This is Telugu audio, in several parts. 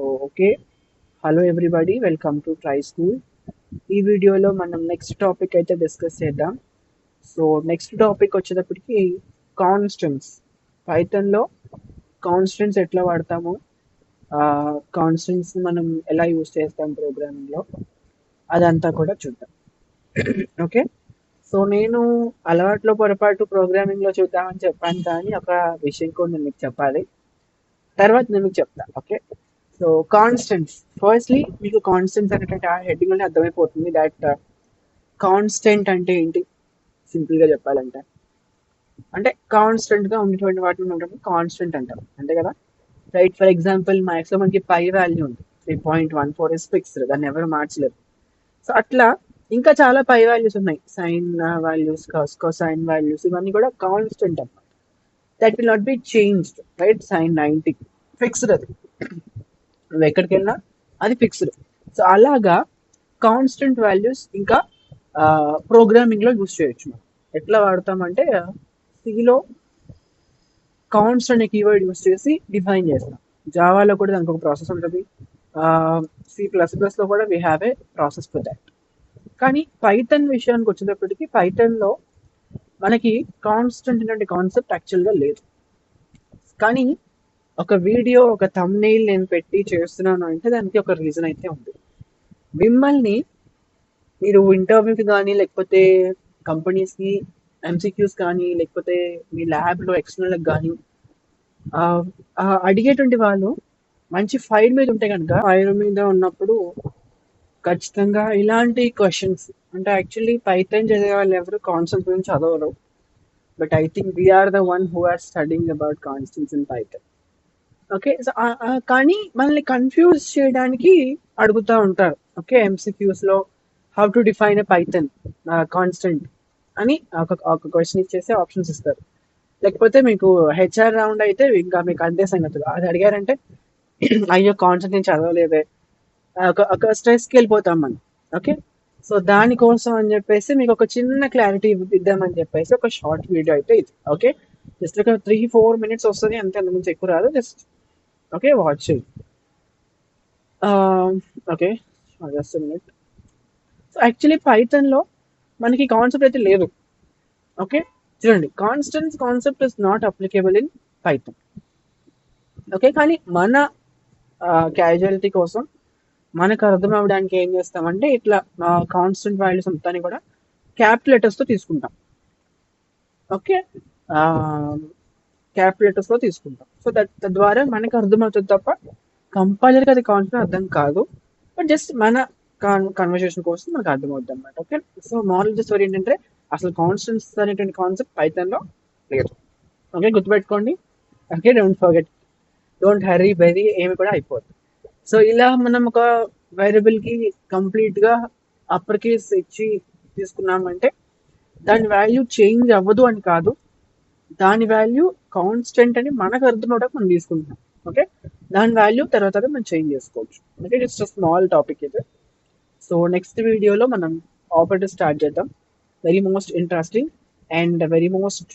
Okay. Hello everybody, welcome to try school. ఈ వీడియోలో మనం నెక్స్ట్ టాపిక్ అయితే డిస్కస్ చేద్దాం. సో నెక్స్ట్ టాపిక్ వచ్చేటప్పటికి కాన్స్టెంట్స్. పైథాన్లో కాన్స్టెంట్స్ ఎట్లా వాడతాము, కాన్స్టెంట్స్ మనం ఎలా యూజ్ చేస్తాం ప్రోగ్రామింగ్లో, అదంతా కూడా చూద్దాం. ఓకే. సో నేను అలవాట్లో పొరపాటు ప్రోగ్రామింగ్లో చూద్దామని చెప్పాను, కానీ ఒక విషయం కూడా నేను మీకు చెప్పాలి, తర్వాత నేను మీకు చెప్తాను. ఓకే. సో కాన్స్టెంట్స్, ఫస్ట్లీ మీకు కాన్స్టెంట్స్ అనేటువంటి ఆ హెడ్డింగ్ లోనే అర్థమైపోతుంది దట్ కాన్స్టెంట్ అంటే ఏంటి. సింపుల్ గా చెప్పాలంటే అంటే కాన్స్టెంట్ గా ఉన్నటువంటి వాటిని ఉంటుంది కాన్స్టెంట్ అంటాం, అంతే కదా. రైట్. ఫర్ ఎగ్జాంపుల్ మ్యాథ్స్ లో మనకి పై వాల్యూ ఉంది, 3.14 ఇస్ ఫిక్స్డ్, దాన్ని ఎవరు మార్చలేరు. సో అట్లా ఇంకా చాలా పై వాల్యూస్ ఉన్నాయి, సైన్ వాల్యూస్, కొసైన్ వాల్యూస్, ఇవన్నీ కూడా కాన్స్టెంట్ అన్నమాట. That will not be changed. Right. Sine 90 fixed, అది నువ్వు ఎక్కడికి వెళ్ళినా అది ఫిక్స్డ్. సో అలాగా కాన్స్టెంట్ వాల్యూస్ ఇంకా ప్రోగ్రామింగ్లో యూస్ చేయొచ్చు. మనం ఎట్లా వాడతామంటే సిలో కాన్స్టెంట్ కీవర్డ్ యూస్ చేసి డిఫైన్ చేస్తాం. జావాలో కూడా దానికి ఒక ప్రాసెస్ ఉంటుంది, C++లో కూడా we have a process for that. కానీ పైథాన్ విషయానికి వచ్చేటప్పటికి పైథాన్లో మనకి కాన్స్టెంట్ అనే కాన్సెప్ట్ యాక్చువల్గా లేదు. కానీ ఒక వీడియో, ఒక థంబ్నెయిల్ నేను పెట్టి చేస్తున్నాను అంటే దానికి ఒక రీజన్ అయితే ఉంది. మిమ్మల్ని మీరు ఇంటర్వ్యూకి కానీ, లేకపోతే కంపెనీస్కి ఎంసీక్యూస్ కానీ, లేకపోతే మీ ల్యాబ్లో ఎక్స్టర్నల్కి కానీ అడిగేటువంటి వాళ్ళు మంచి ఫైర్ మీద ఉంటే కనుక, ఫైర్ మీద ఉన్నప్పుడు ఖచ్చితంగా ఇలాంటి క్వశ్చన్స్ అంటే యాక్చువల్లీ పైథాన్ చదివే వాళ్ళు ఎవరు కాన్సెప్ట్ గురించి చదవరు. But I think we're the one who are studying about constants in Python. Okay. So కానీ మనల్ని కన్ఫ్యూజ్ చేయడానికి అడుగుతూ ఉంటారు. ఓకే. ఎంసీక్యూస్లో how to define a Python constant అని ఒక క్వశ్చన్ ఇచ్చేసి ఆప్షన్స్ ఇస్తారు. లేకపోతే మీకు హెచ్ఆర్ రౌండ్ అయితే ఇంకా మీకు అంతే సంగతులు. అది అడిగారంటే అయ్యో కాన్సెప్ట్ నేను చదవలేదే, ఒక స్ట్రెస్కి వెళ్ళిపోతాం మనం. ఓకే. సో దానికోసం అని చెప్పేసి మీకు ఒక చిన్న క్లారిటీ ఇద్దామని చెప్పేసి ఒక షార్ట్ వీడియో అయితే ఇది. ఓకే. జస్ట్ ఒక 3-4 minutes వస్తుంది అంతే, అంతకుమించి ఎక్కువ రాదు. Just okay, watch. Okay, just minute. So actually పైథాన్లో మనకి కాన్సెప్ట్ అయితే లేదు. ఓకే. చూడండి, concept is not applicable in Python. Okay. కానీ మన క్యాజువాలిటీ కోసం మనకు అర్థం అవ్వడానికి ఏం చేస్తామంటే ఇట్లా కాన్స్టెంట్ వాల్యూస్ మొత్తాన్ని కూడా క్యాపిటల్ లెటర్స్తో తీసుకుంటాం. ఓకే. క్యాపిటల్ లెటర్స్తో తీసుకుంటాం. సో తద్వారా మనకు అర్థమవుతుంది తప్ప కంపల్సరీగా అది కాన్స్టెంట్ అర్థం కాదు. బట్ జస్ట్ మన కన్వర్సేషన్ కోసం మనకు అర్థమవుతుంది అనమాట. ఓకే. సో మారల్ స్టోరీ ఏంటంటే అసలు కాన్స్టెంట్స్ అనేటువంటి కాన్సెప్ట్ పైథాన్లో లేదు. ఓకే, గుర్తుపెట్టుకోండి. ఓకే, డోంట్ హరీ బెరీ ఏమి కూడా అయిపోతుంది. సో ఇలా మనం ఒక వేరియబుల్కి కంప్లీట్గా అప్పర్ కేస్ ఇచ్చి తీసుకున్నామంటే దాని వాల్యూ చేంజ్ అవ్వదు అని కాదు, దాని వాల్యూ కాన్స్టెంట్ అని మనకు అర్థం అవడానికి మనం తీసుకుంటున్నాం. ఓకే. దాని వాల్యూ తర్వాత మనం చేంజ్ చేసుకోవచ్చు. ఓకే, ఇట్స్ స్మాల్ టాపిక్ ఇది. సో నెక్స్ట్ వీడియోలో మనం ఆపరేటర్ స్టార్ట్ చేద్దాం. Very most interesting and very most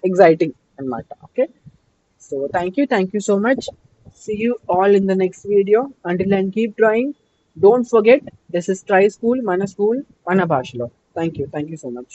exciting అన్నమాట. Okay. So thank you so much. See you all in the next video. Until then, keep trying. Don't forget, this is Try School, Mana School, Mana Bhashalo. Thank you so much.